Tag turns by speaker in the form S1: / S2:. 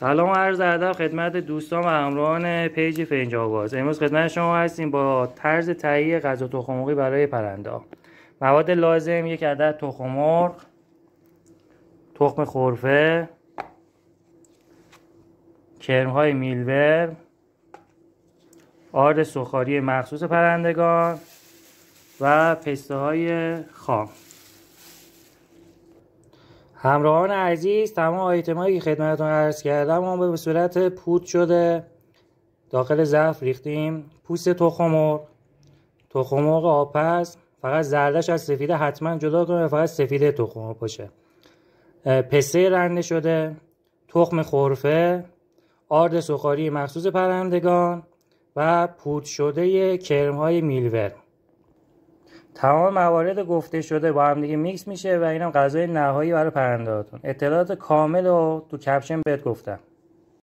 S1: سلام و عرض ادب خدمت دوستان و همراهان پیج فنج آواز. امروز خدمت شما هستیم با طرز تهیه غذا تخم مرغی برای پرنده. مواد لازم: یک عدد تخم مرغ، تخم خرفه، کرم‌های میلور، آرد سوخاری مخصوص پرندگان و پسته‌های خام. همراهان عزیز، تمام آیتم‌هایی که خدمتتون عرض کردم ما به صورت پود شده داخل ظرف ریختیم. پوست تخم مرغ، تخم مرغ آبپز، فقط زردش از سفیده حتما جدا کنید، فقط سفیده تخم مرغ باشه. پسته رنده شده، تخم خرفه، آرد سوخاری مخصوص پرندگان و پود شده کرم‌های میلور. تمام موارد گفته شده با هم دیگه میکس میشه و اینم غذای نهایی برای پرنده‌هاتون. اطلاعات کامل رو تو کپشن بهت گفتم.